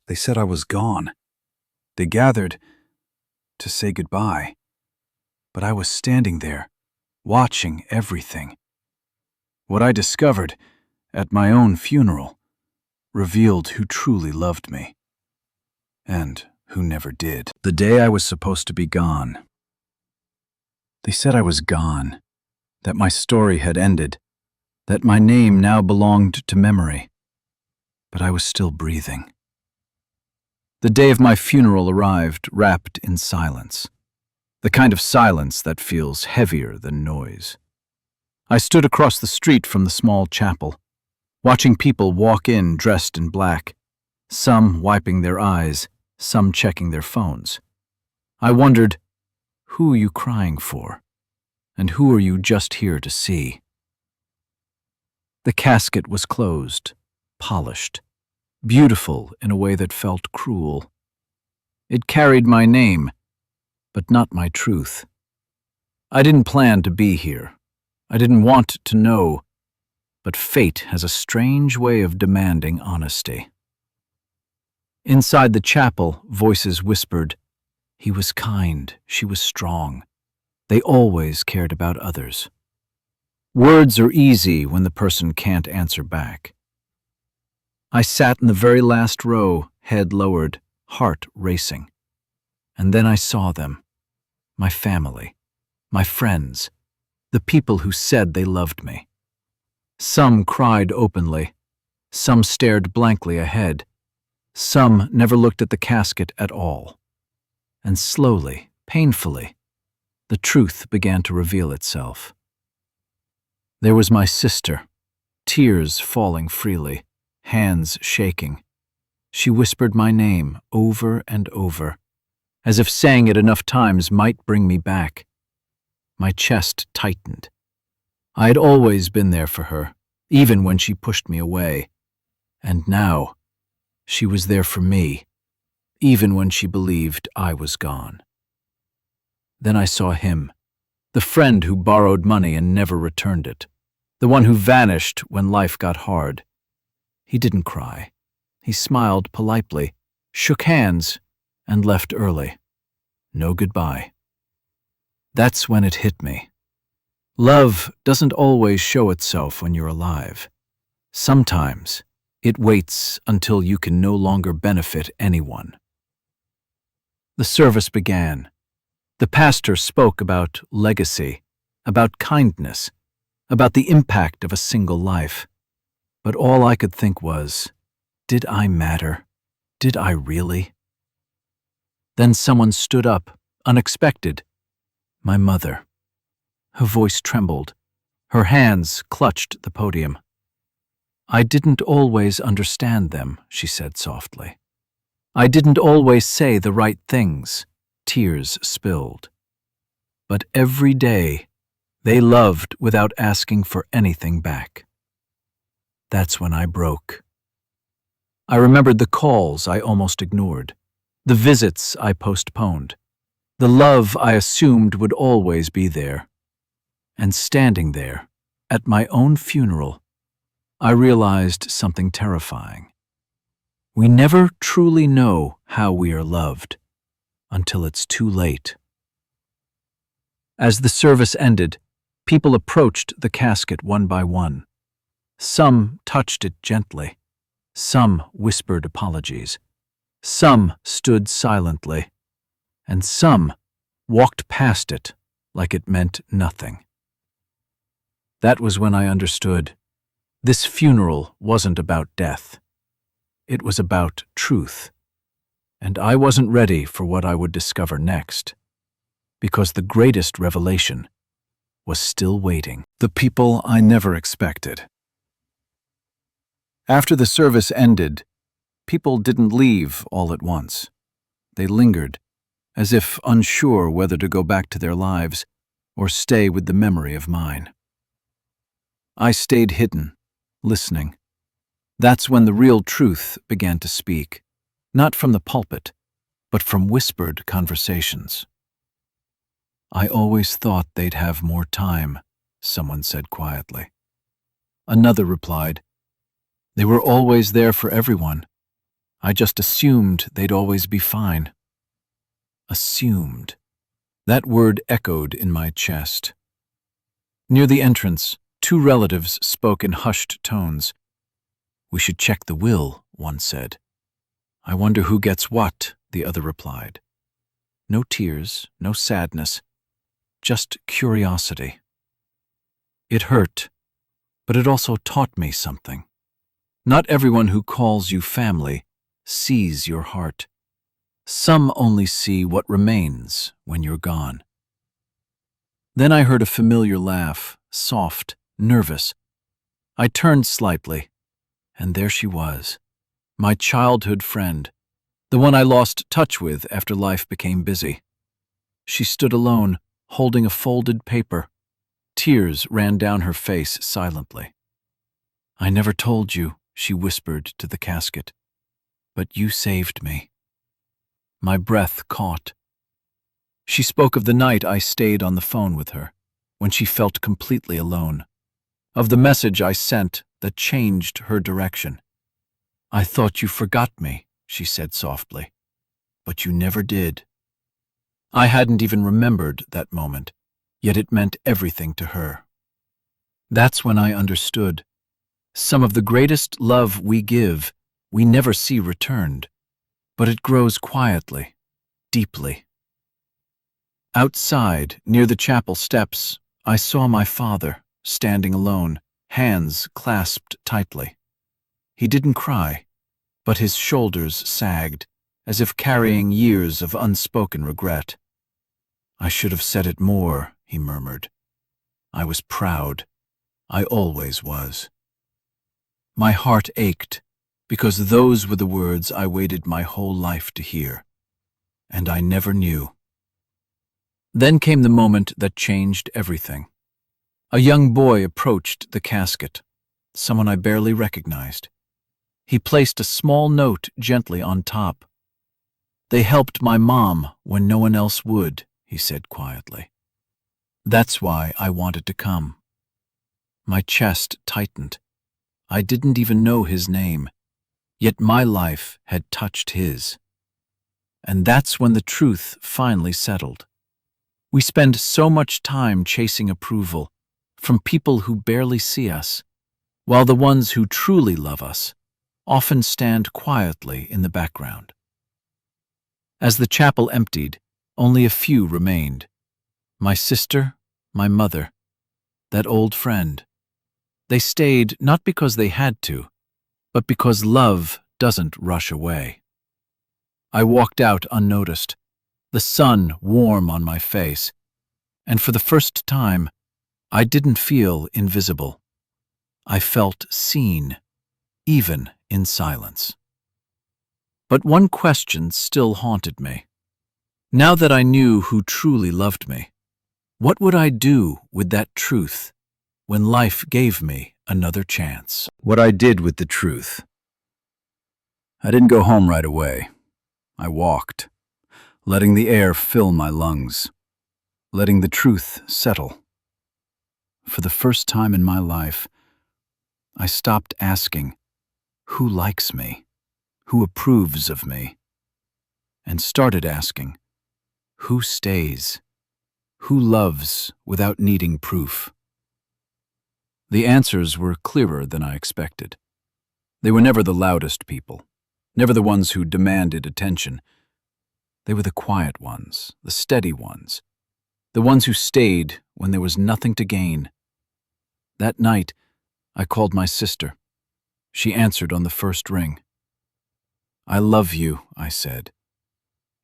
They said I was gone. They gathered to say goodbye. But I was standing there, watching everything. What I discovered at my own funeral revealed who truly loved me, and who never did. The day I was supposed to be gone. They said I was gone, that my story had ended, that my name now belonged to memory. But I was still breathing. The day of my funeral arrived wrapped in silence, the kind of silence that feels heavier than noise. I stood across the street from the small chapel, watching people walk in dressed in black, some wiping their eyes, some checking their phones. I wondered, who are you crying for? And who are you just here to see? The casket was closed, polished, beautiful in a way that felt cruel. It carried my name, but not my truth. I didn't plan to be here. I didn't want to know, but fate has a strange way of demanding honesty. Inside the chapel, voices whispered, "He was kind, she was strong. They always cared about others." Words are easy when the person can't answer back. I sat in the very last row, head lowered, heart racing. And then I saw them, my family, my friends, the people who said they loved me. Some cried openly, some stared blankly ahead, some never looked at the casket at all. And slowly, painfully, the truth began to reveal itself. There was my sister, tears falling freely, hands shaking. She whispered my name over and over, as if saying it enough times might bring me back. My chest tightened. I had always been there for her, even when she pushed me away. And now, she was there for me, even when she believed I was gone. Then I saw him, the friend who borrowed money and never returned it, the one who vanished when life got hard. He didn't cry. He smiled politely, shook hands, and left early. No goodbye. That's when it hit me. Love doesn't always show itself when you're alive. Sometimes it waits until you can no longer benefit anyone. The service began. The pastor spoke about legacy, about kindness, about the impact of a single life. But all I could think was, did I matter? Did I really? Then someone stood up, unexpected. My mother. Her voice trembled. Her hands clutched the podium. "I didn't always understand them," she said softly. "I didn't always say the right things." Tears spilled. But every day, they loved without asking for anything back. That's when I broke. I remembered the calls I almost ignored, the visits I postponed, the love I assumed would always be there. And standing there, at my own funeral, I realized something terrifying. We never truly know how we are loved until it's too late. As the service ended, people approached the casket one by one. Some touched it gently. Some whispered apologies. Some stood silently. And some walked past it like it meant nothing. That was when I understood. This funeral wasn't about death. It was about truth. And I wasn't ready for what I would discover next, because the greatest revelation was still waiting. The people I never expected. After the service ended, people didn't leave all at once. They lingered, as if unsure whether to go back to their lives or stay with the memory of mine. I stayed hidden, listening. That's when the real truth began to speak. Not from the pulpit, but from whispered conversations. "I always thought they'd have more time," someone said quietly. Another replied, "They were always there for everyone. I just assumed they'd always be fine. Assumed. That word echoed in my chest. Near the entrance, two relatives spoke in hushed tones. "We should check the will," one said. "I wonder who gets what," the other replied. No tears, no sadness, just curiosity. It hurt, but it also taught me something. Not everyone who calls you family sees your heart. Some only see what remains when you're gone. Then I heard a familiar laugh, soft, nervous. I turned slightly, and there she was, my childhood friend, the one I lost touch with after life became busy. She stood alone, holding a folded paper. Tears ran down her face silently. "I never told you," she whispered to the casket, "but you saved me." My breath caught. She spoke of the night I stayed on the phone with her, when she felt completely alone, of the message I sent that changed her direction. "I thought you forgot me," she said softly, "but you never did." I hadn't even remembered that moment, yet it meant everything to her. That's when I understood. Some of the greatest love we give, we never see returned, but it grows quietly, deeply. Outside, near the chapel steps, I saw my father, standing alone, hands clasped tightly. He didn't cry, but his shoulders sagged, as if carrying years of unspoken regret. "I should have said it more," he murmured. "I was proud. I always was." My heart ached, because those were the words I waited my whole life to hear. And I never knew. Then came the moment that changed everything. A young boy approached the casket, someone I barely recognized. He placed a small note gently on top. "They helped my mom when no one else would," he said quietly. "That's why I wanted to come." My chest tightened. I didn't even know his name, yet my life had touched his. And that's when the truth finally settled. We spend so much time chasing approval from people who barely see us, while the ones who truly love us often stand quietly in the background. As the chapel emptied, only a few remained. My sister, my mother, that old friend. They stayed not because they had to, but because love doesn't rush away. I walked out unnoticed, the sun warm on my face, and for the first time, I didn't feel invisible. I felt seen, even in silence. But one question still haunted me. Now that I knew who truly loved me, what would I do with that truth when life gave me another chance? What I did with the truth. I didn't go home right away. I walked, letting the air fill my lungs, letting the truth settle. For the first time in my life, I stopped asking, who likes me, who approves of me, and started asking, who stays, who loves without needing proof. The answers were clearer than I expected. They were never the loudest people, never the ones who demanded attention. They were the quiet ones, the steady ones, the ones who stayed when there was nothing to gain. That night, I called my sister. She answered on the first ring. "I love you," I said.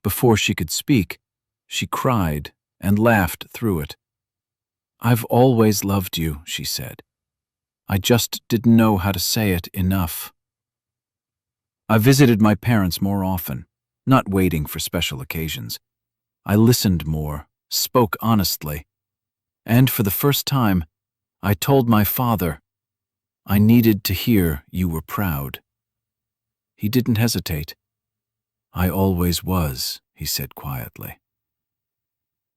Before she could speak, she cried and laughed through it. "I've always loved you," she said. "I just didn't know how to say it enough." I visited my parents more often, not waiting for special occasions. I listened more, spoke honestly, and for the first time, I told my father, "I needed to hear you were proud." He didn't hesitate. "I always was," he said quietly.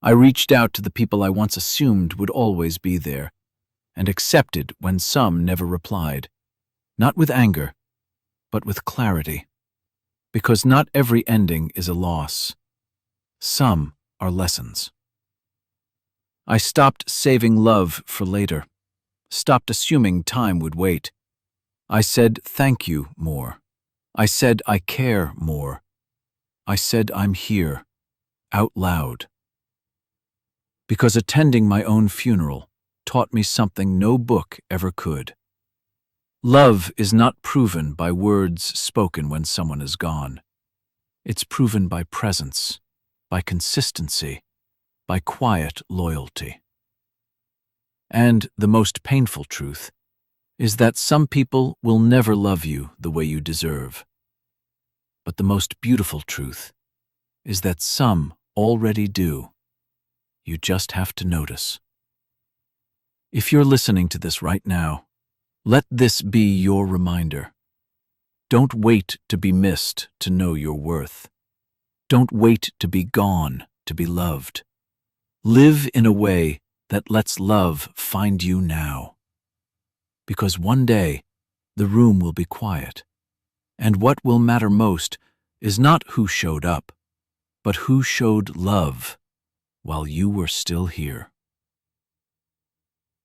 I reached out to the people I once assumed would always be there, and accepted when some never replied, not with anger, but with clarity. Because not every ending is a loss. Some are lessons. I stopped saving love for later, stopped assuming time would wait. I said thank you more. I said I care more. I said I'm here, out loud. Because attending my own funeral taught me something no book ever could. Love is not proven by words spoken when someone is gone. It's proven by presence, by consistency, by quiet loyalty. And the most painful truth is that some people will never love you the way you deserve. But the most beautiful truth is that some already do. You just have to notice. If you're listening to this right now, let this be your reminder. Don't wait to be missed to know your worth. Don't wait to be gone to be loved. Live in a way that lets love find you now. Because one day, the room will be quiet, and what will matter most is not who showed up, but who showed love while you were still here.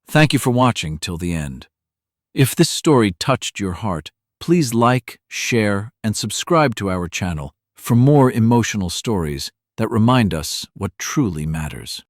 Thank you for watching till the end. If this story touched your heart, please like, share, and subscribe to our channel for more emotional stories that remind us what truly matters.